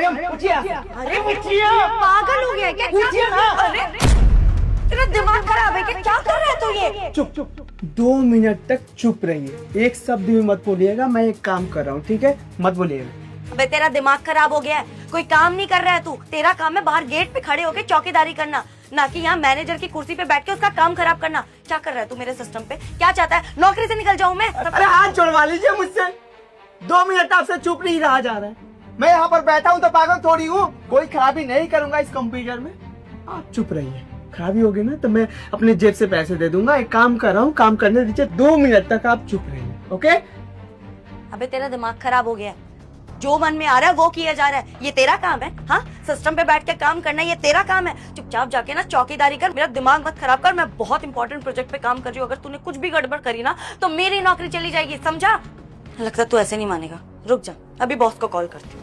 Madam उठिए। अरे पागल हो गया है क्या? उठिए ना। अरे तेरा दिमाग खराब है क्या? क्या कर रहा है तू ये? चुप चुप 2 मिनट तक चुप रहिए, एक शब्द भी मत बोलिएगा। मैं एक काम कर रहा हूँ, ठीक है? मत बोलिएगा। अबे तेरा दिमाग खराब हो गया है, कोई काम नहीं कर रहा है तू। तेरा काम है बाहर गेट पे खड़े होके चौकीदारी करना, ना कि यहाँ मैनेजर की कुर्सी पे बैठ के उसका काम खराब करना। क्या कर रहा है तू मेरे सिस्टम पे? क्या चाहता है? नौकरी से निकल जाऊं मैं? अरे हाथ छोड़वा लीजिए मुझसे। 2 मिनट आपसे चुप नहीं रहा जा रहा है। मैं यहाँ पर बैठा हूँ तो पागल थोड़ी हूँ। कोई खराबी नहीं करूंगा इस कंप्यूटर में। आप चुप रहिए, खराबी होगी ना तो मैं अपने जेब से पैसे दे दूंगा। एक काम कर रहा हूँ, काम करने दीजिए। 2 मिनट तक आप चुप रहिए, ओके? अबे तेरा दिमाग खराब हो गया है, जो मन में आ रहा है वो किया जा रहा है। ये तेरा काम है? हाँ, सिस्टम पे बैठ के काम करना ये तेरा काम है। चुपचाप जाके ना चौकीदारी कर, मेरा दिमाग मत खराब कर। मैं बहुत इंपॉर्टेंट प्रोजेक्ट पे काम कर रही हूँ, अगर तूने कुछ भी गड़बड़ करी ना तो मेरी नौकरी चली जाएगी, समझा? लगता तू ऐसे नहीं मानेगा। रुक जा, अभी बॉस को कॉल करती हूँ।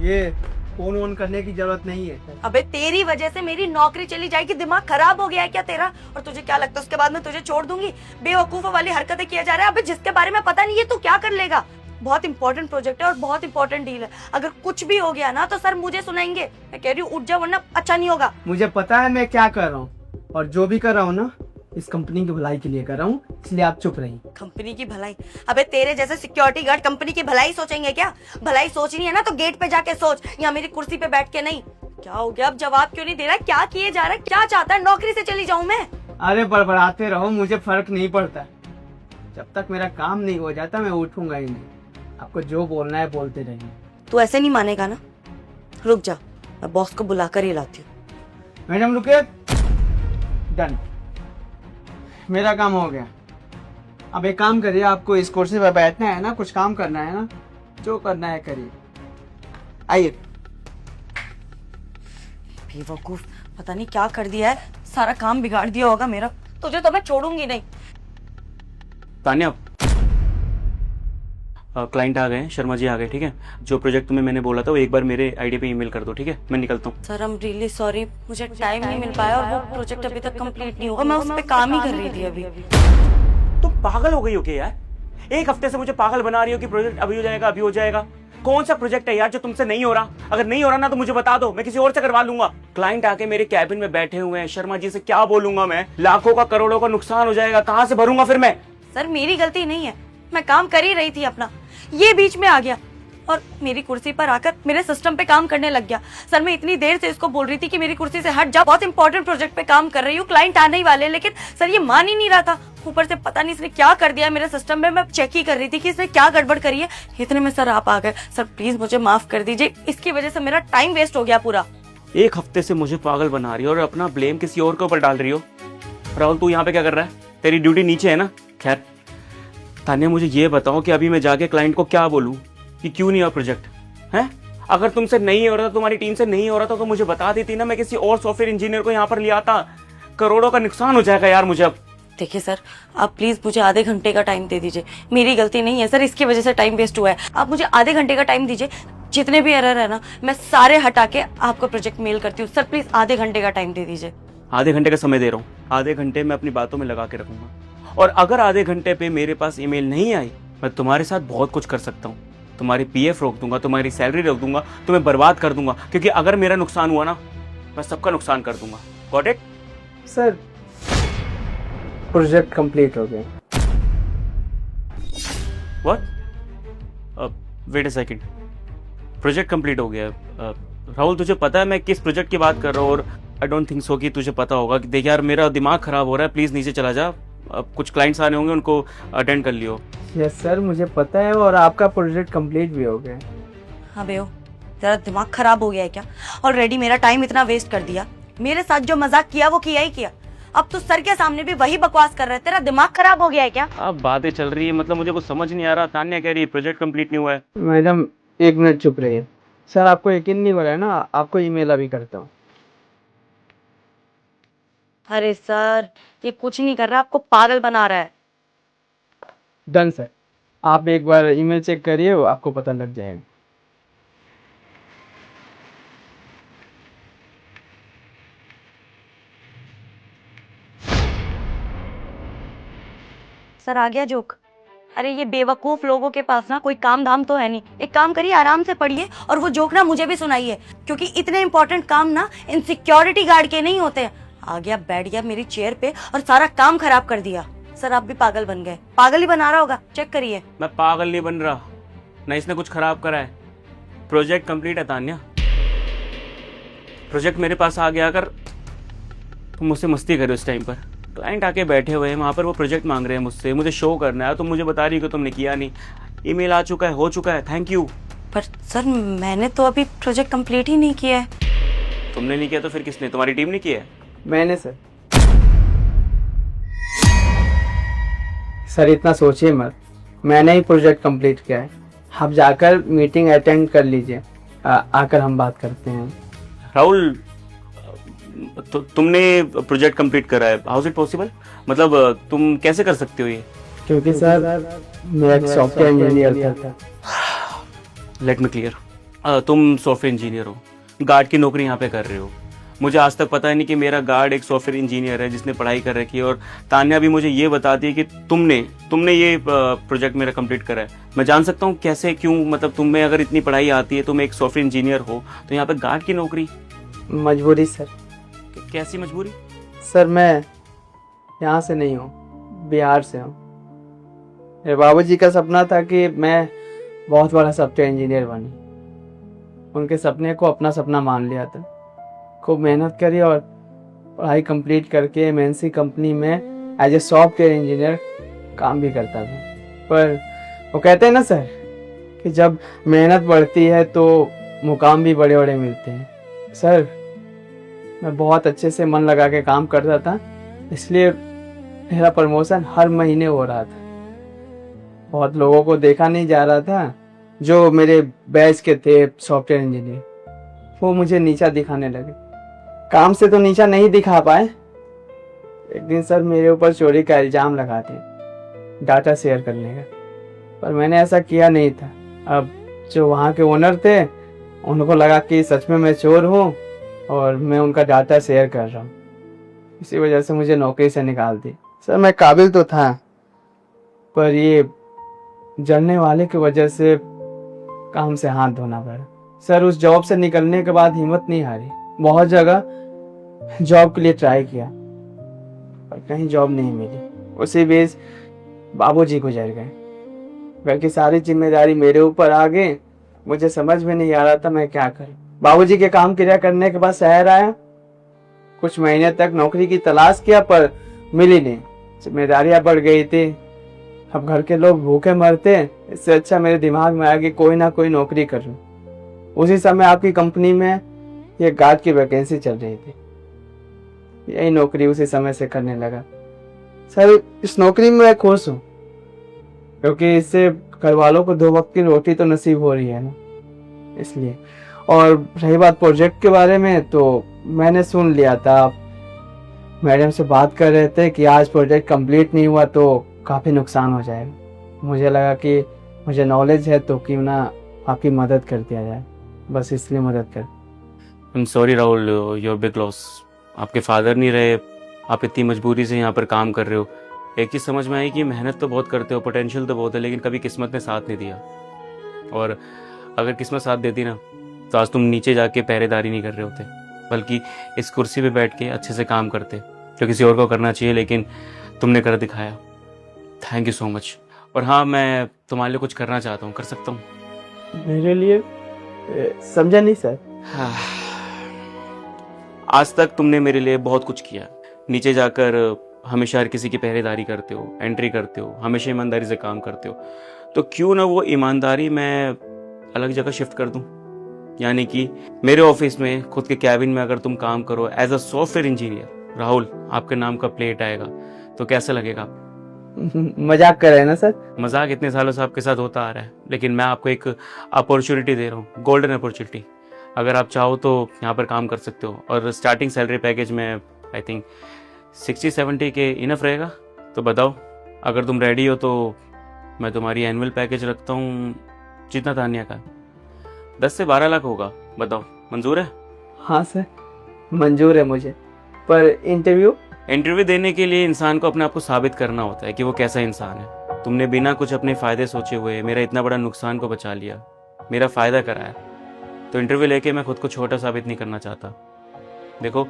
ये फोन ऑन करने की जरूरत नहीं है। अबे तेरी वजह से मेरी नौकरी चली जाएगी। दिमाग खराब हो गया है क्या तेरा? और तुझे क्या लगता है उसके बाद में तुझे छोड़ दूंगी? बेवकूफों वाली हरकतें किया जा रहा है। अबे जिसके बारे में पता नहीं है तू क्या कर लेगा? बहुत इंपॉर्टेंट प्रोजेक्ट है और बहुत इंपॉर्टेंट डील है। अगर कुछ भी हो गया ना तो सर मुझे सुनाएंगे। मैं कह रही हूँ उठ जा, वरना अच्छा नहीं होगा। मुझे पता है मैं क्या कर रहा हूँ, और जो भी कर रहा हूँ ना इस कंपनी की भलाई के लिए कर रहा हूँ, इसलिए आप चुप रहिए। कंपनी की भलाई? अबे तेरे जैसे सिक्योरिटी गार्ड कंपनी की भलाई सोचेंगे क्या? भलाई सोचनी है ना तो गेट पे जाके सोच, या मेरी कुर्सी पे बैठ के नहीं। क्या हो गया? अब जवाब क्यों नहीं दे रहा? क्या किए जा रहा है? क्या चाहता है? नौकरी से चली जाऊं मैं? अरे बड़बड़ाते रहो, मुझे फर्क नहीं पड़ता। जब तक मेरा काम नहीं हो जाता मैं उठूंगा ही नहीं। आपको जो बोलना है बोलते रहिए। तू ऐसे नहीं मानेगा ना? रुक जा, मैं बॉस को बुला कर ही लाती हूँ। मैडम रुके। डन, मेरा काम हो गया। अब एक काम करिए, आपको इस कुर्सी पर बैठना है ना, कुछ काम करना है ना, जो करना है करिए। आइए। बेवकूफ, पता नहीं क्या कर दिया है, सारा काम बिगाड़ दिया होगा मेरा। तुझे तो मैं छोड़ूंगी नहीं। तान्या, क्लाइंट आ गए, शर्मा जी आ गए, ठीक है? जो प्रोजेक्ट तुम्हें मैंने बोला था वो एक बार मेरे आईडी पे ईमेल कर दो, ठीक है? मैं निकलता हूँ। Sir, I am really sorry, मुझे टाइम नहीं मिल पाया और वो प्रोजेक्ट अभी तक कंप्लीट नहीं हुआ। मैं उस पे काम ही कर रही थी अभी। तुम पागल हो गई हो क्या यार? एक हफ्ते से मुझे पागल बना रही हो कि प्रोजेक्ट अभी हो जाएगा, अभी हो जाएगा। कौन सा प्रोजेक्ट है यार जो तुमसे नहीं हो रहा? अगर नहीं हो रहा ना तो मुझे बता दो, मैं किसी और से करवा लूंगा। क्लाइंट आके मेरे कैबिन में बैठे हुए हैं, शर्मा जी से क्या बोलूंगा मैं? लाखों का करोड़ों का नुकसान हो जाएगा, कहां से भरूंगा फिर मैं? सर मेरी गलती नहीं है, मैं काम कर ही रही थी अपना, ये बीच में आ गया और मेरी कुर्सी पर आकर मेरे सिस्टम पे काम करने लग गया। सर मैं इतनी देर से इसको बोल रही थी कि मेरी कुर्सी से हट जा, बहुत इंपॉर्टेंट प्रोजेक्ट पे काम कर रही हूँ, क्लाइंट आने ही वाले हैं, लेकिन सर ये मान ही नहीं रहा था। ऊपर से पता नहीं इसने क्या कर दिया मेरे सिस्टम में। मैं चेक ही कर रही थी कि इसने क्या गड़बड़ करी है, इतने में सर आप आ गए। सर प्लीज मुझे माफ कर दीजिए, इसकी वजह से मेरा टाइम वेस्ट हो गया पूरा। एक हफ्ते से मुझे पागल बना रही हो और अपना ब्लेम किसी और के ऊपर डाल रही हो। राहुल, तू यहाँ पे क्या कर रहा है? तेरी ड्यूटी नीचे है ना? खैर तान्या, मुझे ये बताओ कि अभी मैं जाके क्लाइंट को क्या बोलूं कि क्यों नहीं हुआ प्रोजेक्ट है? अगर तुमसे नहीं हो रहा था, तुम्हारी टीम से नहीं हो रहा था तो मुझे बता देती ना, मैं किसी और सॉफ्टवेयर इंजीनियर को यहाँ पर ले आता। करोड़ों का नुकसान हो जाएगा यार मुझे अब। देखिए सर, आप प्लीज मुझे आधे घंटे का टाइम दे दीजिए, मेरी गलती नहीं है सर, इसकी वजह से टाइम वेस्ट हुआ है। आप मुझे आधे घंटे का टाइम दीजिए, जितने भी एरर है ना मैं सारे हटा के आपको प्रोजेक्ट मेल करती हूँ। सर प्लीज आधे घंटे का टाइम दे दीजिए। आधे घंटे का समय दे रहा हूँ, आधे घंटे में अपनी बातों में लगा के रखूंगा, और अगर आधे घंटे पे मेरे पास ईमेल नहीं आई, मैं तुम्हारे साथ बहुत कुछ कर सकता हूँ। तुम्हारी पीएफ रोक दूंगा, तुम्हारी सैलरी रोक दूंगा, तुम्हें बर्बाद कर दूंगा, क्योंकि अगर मेरा नुकसान हुआ ना मैं सबका नुकसान कर दूंगा। Got it? Sir project complete हो गया। What? Wait a second, project complete हो गया? राहुल, तुझे पता है मैं किस प्रोजेक्ट की बात कर रहा हूँ? और आई डोंट थिंक सो कि तुझे पता होगा। कि देख यार, मेरा दिमाग खराब हो रहा है, प्लीज नीचे चला जा। अब कुछ क्लाइंट्स आने होंगे, उनको अटेंड कर लियो। यस सर, मुझे पता है, और आपका प्रोजेक्ट कंप्लीट भी हो गया। हाँ बेओ, तेरा दिमाग खराब हो गया है क्या? ऑलरेडी मेरा टाइम इतना वेस्ट कर दिया, मेरे साथ जो मजाक किया वो किया ही किया, अब तो सर के सामने भी वही बकवास कर रहा है। तेरा दिमाग खराब हो गया है क्या? अब बातें चल रही है, मतलब मुझे कुछ समझ नहीं आ रहा। तान्या कह रही है प्रोजेक्ट कंप्लीट नहीं हुआ है। मैडम 1 मिनट चुप रहिए। सर आपको यकीन नहीं हो रहा है ना, आपको ईमेल अभी करता हूँ। अरे सर, ये कुछ नहीं कर रहा, आपको पागल बना रहा है। डन सर, आप एक बार ईमेल चेक करिए, आपको पता लग जाएगा। सर आ गया जोक? अरे ये बेवकूफ लोगों के पास ना कोई काम धाम तो है नहीं। एक काम करिए, आराम से पढ़िए और वो जोक ना मुझे भी सुनाइए, क्योंकि इतने इंपॉर्टेंट काम ना इन सिक्योरिटी गार्ड के नहीं होते। आ गया, बैठ गया मेरी चेयर पे और सारा काम खराब कर दिया। सर आप भी पागल बन गए। पागल ही बना रहा होगा, चेक करिए। मैं पागल नहीं बन रहा, ना इसने कुछ खराब करा है। प्रोजेक्ट कंप्लीट है तान्या, प्रोजेक्ट मेरे पास आ गया। अगर तुम मुझसे मस्ती करो इस टाइम पर, क्लाइंट आके बैठे हुए हैं वहाँ पर, वो प्रोजेक्ट मांग रहे हैं मुझसे, मुझे शो करना है, तुम मुझे बता रही हो कि तुमने किया नहीं। ईमेल आ चुका है, हो चुका है, थैंक यू। पर सर मैंने तो अभी प्रोजेक्ट कंप्लीट ही नहीं किया है। तुमने नहीं किया तो फिर किसने? तुम्हारी टीम ने किया है? मैंने सर इतना सोचिए मत, मैंने ही प्रोजेक्ट कंप्लीट किया है। आप जाकर मीटिंग अटेंड कर लीजिए, आकर हम बात करते हैं। राहुल, तो तुमने प्रोजेक्ट कंप्लीट करा है, हाउ इज इट पॉसिबल? मतलब तुम कैसे कर सकते हो ये? क्योंकि सर मैं एक सॉफ्टवेयर इंजीनियर था। लेट मी क्लियर, तुम सॉफ्टवेयर इंजीनियर हो, गार्ड की नौकरी यहाँ पे कर रहे हो। मुझे आज तक पता ही नहीं कि मेरा गार्ड एक सॉफ्टवेयर इंजीनियर है जिसने पढ़ाई कर रखी है, और तान्या भी मुझे ये बताती है कि तुमने ये प्रोजेक्ट मेरा कंप्लीट करा है। मैं जान सकता हूँ कैसे, क्यों? मतलब तुम्हें अगर इतनी पढ़ाई आती है, तुम एक सॉफ्टवेयर इंजीनियर हो, तो यहाँ पे गार्ड की नौकरी? मजबूरी सर। कैसी मजबूरी? सर मैं यहाँ से नहीं हूँ, बिहार से हूँ। मेरे बाबूजी का सपना था कि मैं बहुत बड़ा सॉफ्टवेयर इंजीनियर बनूं। उनके सपने को अपना सपना मान लिया था, खूब मेहनत करी और पढ़ाई कंप्लीट करके एमएनसी कंपनी में एज ए सॉफ्टवेयर इंजीनियर काम भी करता था। पर वो कहते हैं ना सर कि जब मेहनत बढ़ती है तो मुकाम भी बड़े बड़े मिलते हैं। सर मैं बहुत अच्छे से मन लगा के काम करता था, इसलिए मेरा प्रमोशन हर महीने हो रहा था। बहुत लोगों को देखा नहीं जा रहा था जो मेरे बैच के थे सॉफ्टवेयर इंजीनियर, वो मुझे नीचा दिखाने लगे। काम से तो नीचा नहीं दिखा पाए। एक दिन सर मेरे ऊपर चोरी का इल्जाम लगाते, डाटा शेयर करने का, पर मैंने ऐसा किया नहीं था। अब जो वहाँ के ओनर थे उनको लगा कि सच में मैं चोर हूँ और मैं उनका डाटा शेयर कर रहा हूँ, इसी वजह से मुझे नौकरी से निकाल दी। सर मैं काबिल तो था, पर ये जलने वाले की वजह से काम से हाथ धोना पड़ा। सर उस जॉब से निकलने के बाद हिम्मत नहीं हारी, बहुत जगह जॉब के लिए ट्राई किया पर कहीं जॉब नहीं मिली। उसी बीच बाबूजी गुजर गए, घर की सारी जिम्मेदारी मेरे ऊपर आ गई। मुझे समझ में नहीं आ रहा था मैं क्या करूं। बाबूजी के काम क्रिया करने के बाद शहर आया, कुछ महीने तक नौकरी की तलाश किया पर मिली नहीं। जिम्मेदारियां बढ़ गई थी, अब घर के लोग भूखे मरते, इससे अच्छा मेरे दिमाग में आया कि कोई ना कोई नौकरी कर लूं। उसी समय आपकी कंपनी में ये गार्ड की वैकेंसी चल रही थी, यही नौकरी उसी समय से करने लगा। सर इस नौकरी में मैं खुश हूँ, क्योंकि इससे घर वालों को 2 वक्त की रोटी तो नसीब हो रही है ना, इसलिए। और रही बात प्रोजेक्ट के बारे में, तो मैंने सुन लिया था आप मैडम से बात कर रहे थे कि आज प्रोजेक्ट कंप्लीट नहीं हुआ तो काफ़ी नुकसान हो जाएगा। मुझे लगा कि मुझे नॉलेज है तो क्यों ना आपकी मदद कर दिया जाए, बस इसलिए मदद कर। I am sorry Rahul, your big loss. आपके फादर नहीं रहे, आप इतनी मजबूरी से यहाँ पर काम कर रहे हो। एक चीज़ समझ में आई कि मेहनत तो बहुत करते हो, पोटेंशियल तो बहुत है, लेकिन कभी किस्मत ने साथ नहीं दिया। और अगर किस्मत साथ देती ना तो आज तुम नीचे जाके पहरेदारी नहीं कर रहे होते, बल्कि इस कुर्सी पे बैठ के अच्छे से काम करते, जो किसी और को करना चाहिए, लेकिन तुमने कर दिखाया। Thank you so much. और हाँ, मैं तुम्हारे लिए कुछ करना चाहता हूँ, कर सकता हूँ? मेरे लिए समझा नहीं सर। आज तक तुमने मेरे लिए बहुत कुछ किया। नीचे जाकर हमेशा हर किसी की पहरेदारी करते हो, एंट्री करते हो, हमेशा ईमानदारी से काम करते हो, तो क्यों ना वो ईमानदारी मैं अलग जगह शिफ्ट कर दूं। यानी कि मेरे ऑफिस में, खुद के कैबिन में अगर तुम काम करो as a software engineer, Rahul आपके नाम का प्लेट आएगा, तो कैसा लगेगा? मजाक कर रहे हैं ना सर? मजाक इतने सालों से आपके साथ होता आ रहा है, लेकिन मैं आपको एक अपॉर्चुनिटी दे रहा हूँ, गोल्डन अपॉर्चुनिटी। अगर आप चाहो तो यहाँ पर काम कर सकते हो, और स्टार्टिंग सैलरी पैकेज में आई थिंक 60-70 के इनफ रहेगा। तो बताओ, अगर तुम रेडी हो तो मैं तुम्हारी एनुअल पैकेज रखता हूँ, जितना तान्या का 10 से 12 लाख होगा। बताओ, मंजूर है? हाँ सर मंजूर है मुझे, पर इंटरव्यू देने के लिए इंसान को अपने आप को साबित करना होता है कि वो कैसा इंसान है। तुमने बिना कुछ अपने फ़ायदे सोचे हुए मेरा इतना बड़ा नुकसान को बचा लिया, मेरा फ़ायदा कराया। तो इंटरव्यू लेके मैं खुद को छोटा साबित नहीं करना चाहता। देखो,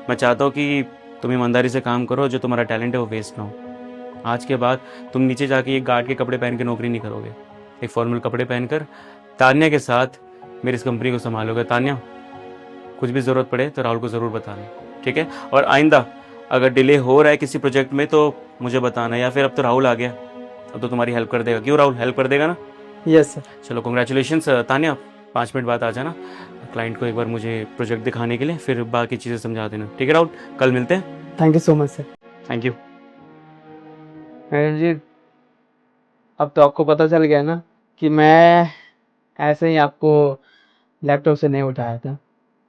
मैं चाहता हूँ कि तुम ईमानदारी से काम करो, जो तुम्हारा टैलेंट है वो वेस्ट ना हो। आज के बाद तुम नीचे जाके एक गार्ड के कपड़े पहन के नौकरी नहीं करोगे, एक फॉर्मल कपड़े पहनकर तान्या के साथ मेरी इस कंपनी को संभालोगे। तान्या, कुछ भी ज़रूरत पड़े तो राहुल को ज़रूर बताना, ठीक है? और आइंदा अगर डिले हो रहा है किसी प्रोजेक्ट में तो मुझे बताना, या फिर अब तो राहुल आ गया, अब तो तुम्हारी हेल्प कर देगा। क्यों राहुल, हेल्प कर देगा ना? Yes sir. चलो कॉन्ग्रेचुलेशंस तान्या, 5 मिनट बाद आ जाना क्लाइंट को एक बार मुझे प्रोजेक्ट दिखाने के लिए, फिर बाकी चीज़ें समझा देना, ठीक है राहुल? कल मिलते हैं। Thank you so much sir. Thank you. Madam ji, अब तो आपको पता चल गया ना कि मैं ऐसे ही आपको लैपटॉप से नहीं उठाया था,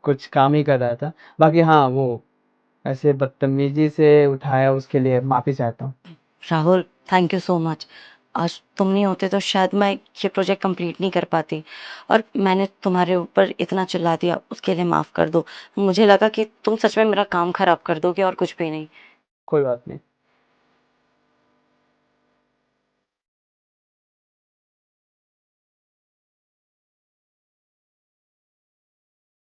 कुछ काम ही कर रहा था। बाकी हाँ, वो ऐसे बदतमीजी से उठाया, उसके लिए माफ़ी चाहता हूँ। Rahul, thank you so much. आज तुम नहीं होते तो शायद मैं ये प्रोजेक्ट कंप्लीट नहीं कर पाती, और मैंने तुम्हारे ऊपर इतना चिल्ला दिया, उसके लिए माफ़ कर दो। मुझे लगा कि तुम सच में मेरा काम खराब कर दोगे और कुछ भी नहीं। कोई बात नहीं।